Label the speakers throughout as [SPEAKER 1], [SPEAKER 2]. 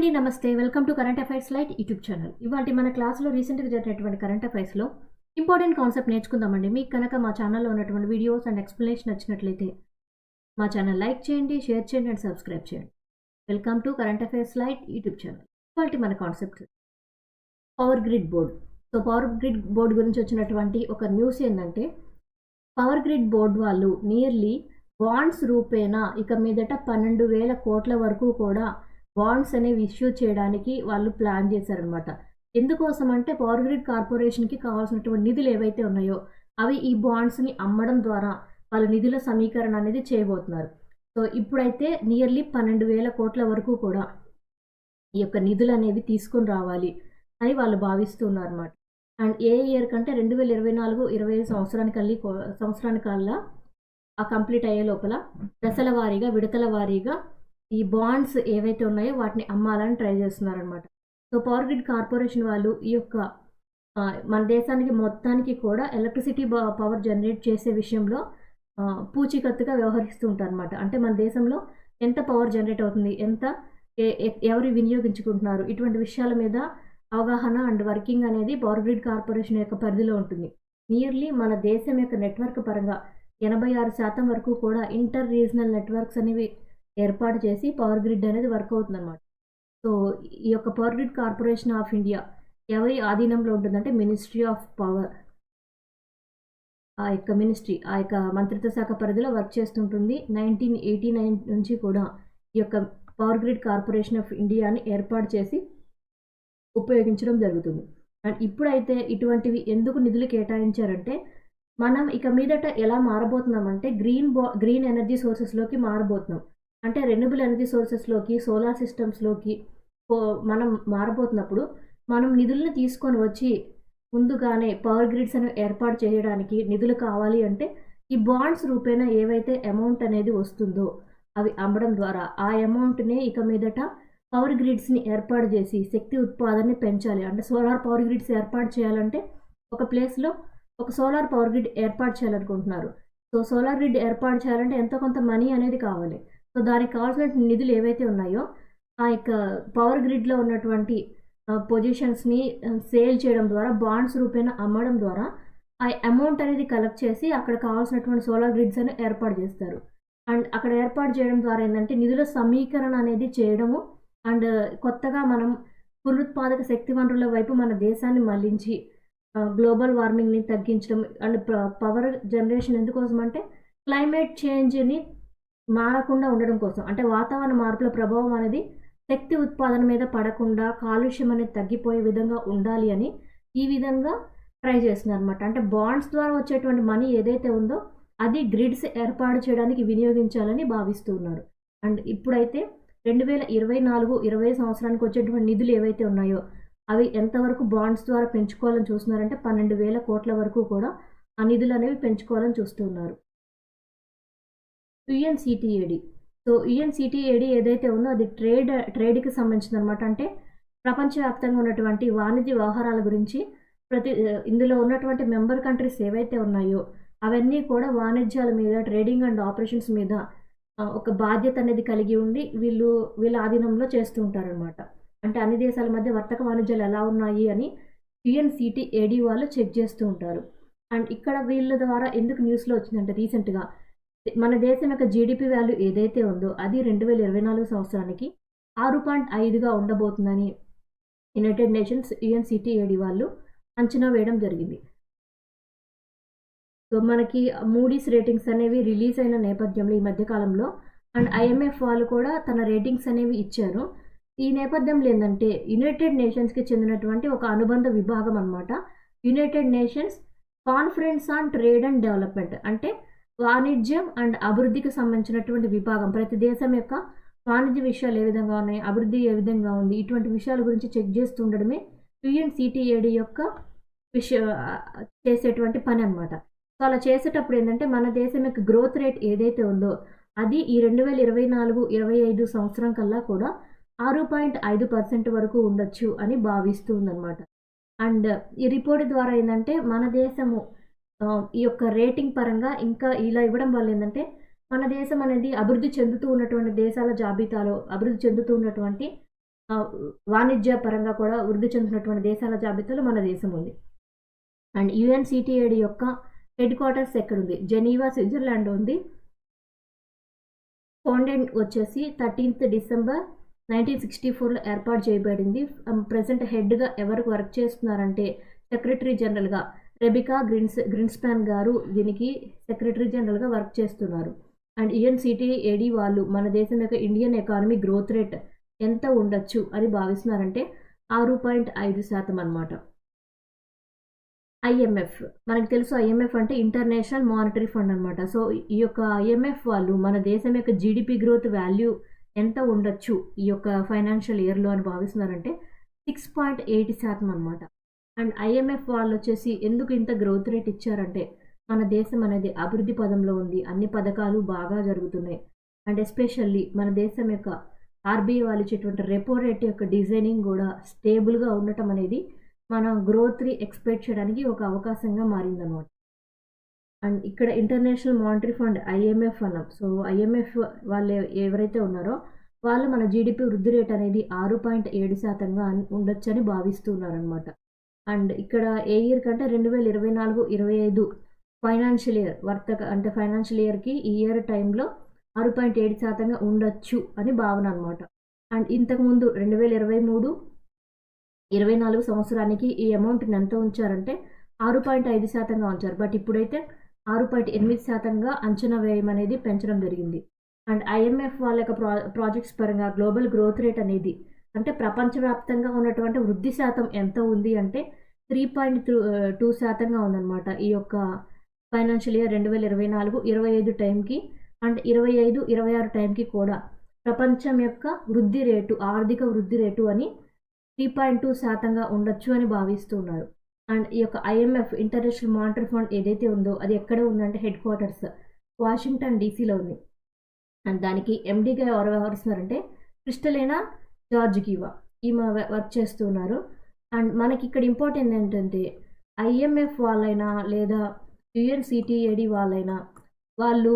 [SPEAKER 1] అండి, నమస్తే. Welcome to current affairs light YouTube channel. ఇవాల్టి మన క్లాస్‌లో రీసెంట్‌గా జరిగినటువంటి కరెంట్ అఫైర్స్‌లో ఇంపార్టెంట్ కాన్సెప్ట్ నేర్చుకుందామండి. మీకు కనుక మా ఛానల్‌లో ఉన్నటువంటి వీడియోస్ అండ్ ఎక్స్‌ప్లనేషన్ నచ్చినట్లయితే మా ఛానల్ లైక్ చేయండి, షేర్ చేయండి అండ్ సబ్స్క్రైబ్ చేయండి. Welcome to current affairs light YouTube channel. ఇవాల్టి మన concept power grid board. So power grid board గురించి వచ్చినటువంటి ఒక న్యూస్ ఏందంటే, పవర్ గ్రిడ్ బోర్డ్ వాళ్ళు నియర్లీ బాండ్స్ రూపేణా ఇక మీదట 12,000 కోట్ల వరకు కూడా బాండ్స్ అనేవి ఇష్యూ చేయడానికి వాళ్ళు ప్లాన్ చేశారనమాట. ఎందుకోసం అంటే పవర్ గ్రిడ్ కార్పొరేషన్‌కి కావాల్సినటువంటి నిధులు ఏవైతే ఉన్నాయో అవి ఈ బాండ్స్‌ని అమ్మడం ద్వారా వాళ్ళ నిధుల సమీకరణ అనేది చేయబోతున్నారు. సో ఇప్పుడైతే నియర్లీ 12,000 కోట్ల వరకు కూడా ఈ యొక్క నిధులనేవి తీసుకొని రావాలి అని వాళ్ళు భావిస్తున్నారన్నమాట. అండ్ ఏ ఇయర్ కంటే 2024, 25 సంవత్సరానికల్లా కంప్లీట్ అయ్యే లోపల దశల వారీగా, విడతల వారీగా ఈ బాండ్స్ ఏవైతే ఉన్నాయో వాటిని అమ్మాలని ట్రై చేస్తున్నారనమాట. సో పవర్ గ్రిడ్ కార్పొరేషన్ వాళ్ళు ఈ యొక్క మన దేశానికి మొత్తానికి కూడా ఎలక్ట్రిసిటీ పవర్ జనరేట్ చేసే విషయంలో పూచీకత్తుగా వ్యవహరిస్తూ ఉంటారనమాట. అంటే మన దేశంలో ఎంత పవర్ జనరేట్ అవుతుంది, ఎంత ఎవరు వినియోగించుకుంటున్నారు, ఇటువంటి విషయాల మీద అవగాహన అండ్ వర్కింగ్ అనేది పవర్ గ్రిడ్ కార్పొరేషన్ యొక్క పరిధిలో ఉంటుంది. నియర్లీ మన దేశం యొక్క నెట్వర్క్ పరంగా 86% వరకు కూడా ఇంటర్ రీజనల్ నెట్వర్క్స్ అనేవి ఏర్పాటు చేసి పవర్ గ్రిడ్ అనేది వర్క్ అవుతుందన్నమాట. సో ఈ యొక్క power grid corporation of India ఎవరి ఆధీనంలో ఉంటుందంటే మినిస్ట్రీ ఆఫ్ పవర్. ఆ యొక్క మంత్రిత్వ శాఖ పరిధిలో వర్క్ చేస్తుంటుంది. 1989 నుంచి కూడా ఈ యొక్క పవర్ గ్రిడ్ కార్పొరేషన్ ఆఫ్ ఇండియాని ఏర్పాటు చేసి ఉపయోగించడం జరుగుతుంది. అండ్ ఇప్పుడైతే ఇటువంటివి ఎందుకు నిధులు కేటాయించారంటే, మనం ఇక మీదట ఎలా మారబోతున్నామంటే గ్రీన్ ఎనర్జీ సోర్సెస్లోకి మారబోతున్నాం. అంటే రెన్యూబుల్ ఎనర్జీ సోర్సెస్లోకి, సోలార్ సిస్టమ్స్లోకి మనం మారబోతున్నప్పుడు మనం నిధులను తీసుకొని వచ్చి ముందుగానే పవర్ గ్రిడ్స్ అనేవి ఏర్పాటు చేయడానికి నిధులు కావాలి అంటే ఈ బాండ్స్ రూపేణా ఏవైతే అమౌంట్ అనేది వస్తుందో అవి అమ్మడం ద్వారా ఆ అమౌంట్నే ఇక మీదట పవర్ గ్రిడ్స్ని ఏర్పాటు చేసి శక్తి ఉత్పాదనని పెంచాలి. అంటే సోలార్ పవర్ గ్రిడ్స్ ఏర్పాటు చేయాలంటే ఒక ప్లేస్లో ఒక సోలార్ పవర్ గ్రిడ్ ఏర్పాటు చేయాలనుకుంటున్నారు. సో సోలార్ గ్రిడ్ ఏర్పాటు చేయాలంటే ఎంతో కొంత మనీ అనేది కావాలి. సో దానికి కావాల్సిన నిధులు ఏవైతే ఉన్నాయో ఆ యొక్క పవర్ గ్రిడ్లో ఉన్నటువంటి పొజిషన్స్ని సేల్ చేయడం ద్వారా, బాండ్స్ రూపేణా అమ్మడం ద్వారా ఆ అమౌంట్ అనేది కలెక్ట్ చేసి అక్కడ కావాల్సినటువంటి సోలార్ గ్రిడ్స్ అని ఏర్పాటు చేస్తారు. అండ్ అక్కడ ఏర్పాటు చేయడం ద్వారా ఏంటంటే నిధుల సమీకరణ అనేది చేయడము అండ్ కొత్తగా మనం పునరుత్పాదక శక్తి వనరుల వైపు మన దేశాన్ని మళ్లించి గ్లోబల్ వార్మింగ్ని తగ్గించడం అండ్ పవర్ జనరేషన్ ఎందుకోసం అంటే క్లైమేట్ చేంజ్ని మారకుండా ఉండడం కోసం. అంటే వాతావరణ మార్పుల ప్రభావం అనేది శక్తి ఉత్పాదన మీద పడకుండా కాలుష్యం అనేది తగ్గిపోయే విధంగా ఉండాలి అని ఈ విధంగా ట్రై చేస్తున్నారు అనమాట. అంటే బాండ్స్ ద్వారా వచ్చేటువంటి మనీ ఏదైతే ఉందో అది గ్రిడ్స్ ఏర్పాటు చేయడానికి వినియోగించాలని భావిస్తూ ఉన్నారు. అండ్ ఇప్పుడైతే 2024, 25 సంవత్సరానికి వచ్చేటువంటి నిధులు ఏవైతే ఉన్నాయో అవి ఎంతవరకు బాండ్స్ ద్వారా పెంచుకోవాలని చూస్తున్నారంటే 12,000 కోట్ల వరకు కూడా ఆ నిధులు అనేవి పెంచుకోవాలని చూస్తున్నారు. యుఎన్సిటిఏడి. సో యుఎన్సిటిఏడి ఏదైతే ఉందో అది ట్రేడ్కి సంబంధించింది అనమాట. అంటే ప్రపంచవ్యాప్తంగా ఉన్నటువంటి వాణిజ్య వ్యవహారాల గురించి ఇందులో ఉన్నటువంటి మెంబర్ కంట్రీస్ ఏవైతే ఉన్నాయో అవన్నీ కూడా వాణిజ్యాల మీద, ట్రేడింగ్ అండ్ ఆపరేషన్స్ మీద ఒక బాధ్యత అనేది కలిగి ఉండి వీళ్ళ ఆధీనంలో చేస్తూ ఉంటారనమాట. అంటే అన్ని దేశాల మధ్య వర్తక వాణిజ్యాలు ఎలా ఉన్నాయి అని యుఎన్సిటిఏడి వాళ్ళు చెక్ చేస్తూ ఉంటారు. అండ్ ఇక్కడ వీళ్ళ ద్వారా ఎందుకు న్యూస్లో వచ్చిందంటే రీసెంట్గా మన దేశం యొక్క జీడిపి వాల్యూ ఏదైతే ఉందో అది 2024 సంవత్సరానికి 6.5గా ఉండబోతుందని యునైటెడ్ నేషన్స్ యుఎన్సిటిఏడి వాళ్ళు అంచనా వేయడం జరిగింది. సో మనకి మూడీస్ రేటింగ్స్ అనేవి రిలీజ్ అయిన నేపథ్యంలో ఈ మధ్యకాలంలో అండ్ ఐఎంఎఫ్ వాళ్ళు కూడా తన రేటింగ్స్ అనేవి ఇచ్చారు. ఈ నేపథ్యంలో ఏంటంటే యునైటెడ్ నేషన్స్కి చెందినటువంటి ఒక అనుబంధ విభాగం అనమాట United nations conference on trade and development. అంటే వాణిజ్యం అండ్ అభివృద్ధికి సంబంధించినటువంటి విభాగం ప్రతి దేశం యొక్క వాణిజ్య విషయాలు ఏ విధంగా ఉన్నాయి, అభివృద్ధి ఏ విధంగా ఉంది, ఇటువంటి విషయాల గురించి చెక్ చేస్తూ ఉండడమే యుఎన్సిటిఏడి యొక్క చేసేటువంటి పని అనమాట. సో అలా చేసేటప్పుడు ఏంటంటే మన దేశం యొక్క గ్రోత్ రేట్ ఏదైతే ఉందో అది ఈ 2024, 25 సంవత్సరం కల్లా కూడా 6.5% వరకు ఉండొచ్చు అని భావిస్తుందన్నమాట. అండ్ ఈ రిపోర్ట్ ద్వారా ఏంటంటే మన దేశము ఈ యొక్క రేటింగ్ పరంగా ఇంకా ఇలా ఇవ్వడం వల్ల ఏంటంటే మన దేశం అనేది అభివృద్ధి చెందుతూ ఉన్నటువంటి దేశాల జాబితాలో అభివృద్ధి చెందుతూ ఉన్నటువంటి వాణిజ్య పరంగా కూడా వృద్ధి చెందుతున్నటువంటి దేశాల జాబితాలో మన దేశం ఉంది. అండ్ యుఎన్సిటిఏడి యొక్క హెడ్ క్వార్టర్స్ ఎక్కడుంది? జెనీవా, స్విట్జర్లాండ్ ఉంది. ఫౌండెంట్ వచ్చేసి 13th December 1964లో ఏర్పాటు చేయబడింది. ప్రెసెంట్ హెడ్గా ఎవరు వర్క్ చేస్తున్నారంటే సెక్రటరీ జనరల్గా రెబికా గ్రిన్స్పాన్ గారు దీనికి సెక్రటరీ జనరల్గా వర్క్ చేస్తున్నారు. అండ్ యుఎన్సిటిఏడి వాళ్ళు మన దేశం యొక్క ఇండియన్ ఎకానమీ గ్రోత్ రేట్ ఎంత ఉండొచ్చు అని భావిస్తున్నారంటే 6.5% అన్నమాట. ఐఎంఎఫ్ మనకు తెలుసు, ఐఎంఎఫ్ అంటే ఇంటర్నేషనల్ మానిటరీ ఫండ్ అనమాట. సో ఈ యొక్క ఐఎంఎఫ్ వాళ్ళు మన దేశం యొక్క జీడిపి గ్రోత్ వాల్యూ ఎంత ఉండొచ్చు ఈ యొక్క ఫైనాన్షియల్ ఇయర్లో అని భావిస్తున్నారంటే 6.8% అనమాట. అండ్ ఐఎంఎఫ్ వాళ్ళు వచ్చేసి ఎందుకు ఇంత గ్రోత్ రేట్ ఇచ్చారంటే మన దేశం అనేది అభివృద్ధి పదంలో ఉంది, అన్ని పథకాలు బాగా జరుగుతున్నాయి. అండ్ ఎస్పెషల్లీ మన దేశం యొక్క ఆర్బీఐ వాళ్ళు ఇచ్చేటువంటి రెపో రేట్ యొక్క డిజైనింగ్ కూడా స్టేబుల్గా ఉండటం అనేది మనం గ్రోత్ని ఎక్స్పెక్ట్ చేయడానికి ఒక అవకాశంగా మారిందన్నమాట. అండ్ ఇక్కడ ఇంటర్నేషనల్ మానిటరీ ఫండ్ ఐఎంఎఫ్ అన్నాం. సో ఐఎంఎఫ్ వాళ్ళు ఎవరైతే ఉన్నారో వాళ్ళు మన జీడిపి వృద్ధి రేట్ అనేది 6.7%గా ఉండొచ్చని భావిస్తున్నారనమాట. అండ్ ఇక్కడ ఏ ఇయర్ కంటే 2024-25 ఫైనాన్షియల్ ఇయర్ అంటే ఫైనాన్షియల్ ఇయర్కి ఈ ఇయర్ టైంలో 6.7%గా ఉండొచ్చు అని భావన అనమాట. అండ్ ఇంతకుముందు 2023-24 సంవత్సరానికి ఈ అమౌంట్ని ఎంత ఉంచారంటే 6.5%గా ఉంచారు. బట్ ఇప్పుడైతే 6.8%గా అంచనా వ్యయం అనేది పెంచడం జరిగింది. అండ్ ఐఎంఎఫ్ వాళ్ళ యొక్క ప్రాజెక్ట్స్ పరంగా గ్లోబల్ గ్రోత్ రేట్ అనేది అంటే ప్రపంచవ్యాప్తంగా ఉన్నటువంటి వృద్ధి శాతం ఎంత ఉంది అంటే 3.2%గా ఉందన్నమాట ఈ యొక్క ఫైనాన్షియల్ ఇయర్ 2024-25 టైంకి. అండ్ 25-26 టైంకి కూడా ప్రపంచం యొక్క వృద్ధి రేటు, ఆర్థిక వృద్ధి రేటు అని 3.2%గా ఉండొచ్చు అని భావిస్తున్నారు. అండ్ ఈ యొక్క ఐఎంఎఫ్ ఇంటర్నేషనల్ మానిటరీ ఫండ్ ఏదైతే ఉందో అది ఎక్కడ ఉందంటే హెడ్ క్వార్టర్స్ వాషింగ్టన్ డీసీలో ఉంది. అండ్ దానికి ఎండీగా ఎవరు వ్యవహరిస్తున్నారంటే క్రిస్టలినా జార్జికివా ఈమె వర్క్ చేస్తున్నారు. అండ్ మనకి ఇక్కడ ఇంపార్టెంట్ ఏంటంటే ఐఎంఎఫ్ వాళ్ళైనా లేదా యుఎన్సిటిఏడి వాళ్ళైనా వాళ్ళు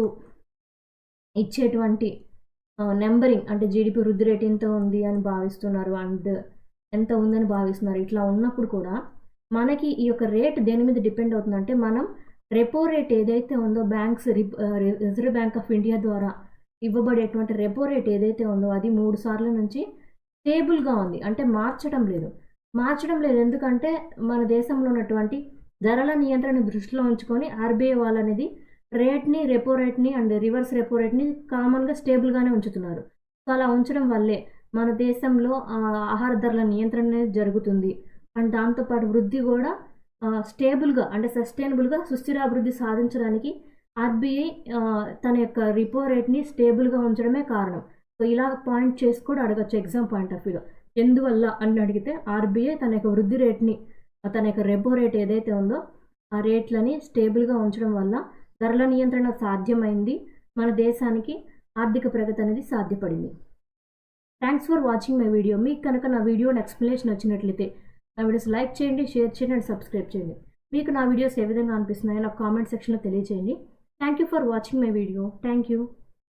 [SPEAKER 1] ఇచ్చేటువంటి నెంబరింగ్ అంటే జీడిపి వృద్ధి రేట్ ఎంత ఉంది అని భావిస్తున్నారు అండ్ ఎంత ఉందని భావిస్తున్నారు. ఇట్లా ఉన్నప్పుడు కూడా మనకి ఈ యొక్క రేట్ దేని మీద డిపెండ్ అవుతుందంటే మనం రెపో రేట్ ఏదైతే ఉందో రిజర్వ్ బ్యాంక్ ఆఫ్ ఇండియా ద్వారా ఇవ్వబడేటువంటి రెపో రేట్ ఏదైతే ఉందో అది 3 సార్ల నుంచి స్టేబుల్గా ఉంది, అంటే మార్చడం లేదు. ఎందుకంటే మన దేశంలో ఉన్నటువంటి ధరల నియంత్రణ దృష్టిలో ఉంచుకొని ఆర్బీఐ వాళ్ళు అనేది రెపో రేట్ని అండ్ రివర్స్ రెపో రేట్ని కామన్గా స్టేబుల్గానే ఉంచుతున్నారు. సో అలా ఉంచడం వల్లే మన దేశంలో ఆహార ధరల నియంత్రణ అనేది జరుగుతుంది. అండ్ దాంతోపాటు వృద్ధి కూడా స్టేబుల్గా అంటే సస్టైనబుల్గా సుస్థిరాభివృద్ధి సాధించడానికి ఆర్బీఐ తన యొక్క రిపో రేట్ని స్టేబుల్గా ఉంచడమే కారణం. సో ఇలా పాయింట్ చేసి కూడా అడగచ్చు ఎగ్జామ్ పాయింట్ ఆఫ్ వ్యూలో. ఎందువల్ల అని అడిగితే ఆర్బీఐ తన యొక్క వృద్ధి రేట్ని, తన యొక్క రెపో రేట్ ఏదైతే ఉందో ఆ రేట్లని స్టేబుల్గా ఉంచడం వల్ల ధరల నియంత్రణ సాధ్యమైంది, మన దేశానికి ఆర్థిక ప్రగతి అనేది సాధ్యపడింది. Thanks for watching my video. మీకు కనుక నా వీడియోని ఎక్స్ప్లెనేషన్ వచ్చినట్లయితే నా వీడియోస్ లైక్ చేయండి, షేర్ చేయండి అండ్ సబ్స్క్రైబ్ చేయండి. మీకు నా వీడియోస్ ఏ విధంగా అనిపిస్తున్నాయో నాకు కామెంట్ సెక్షన్లో తెలియజేయండి. Thank you for watching my video. Thank you.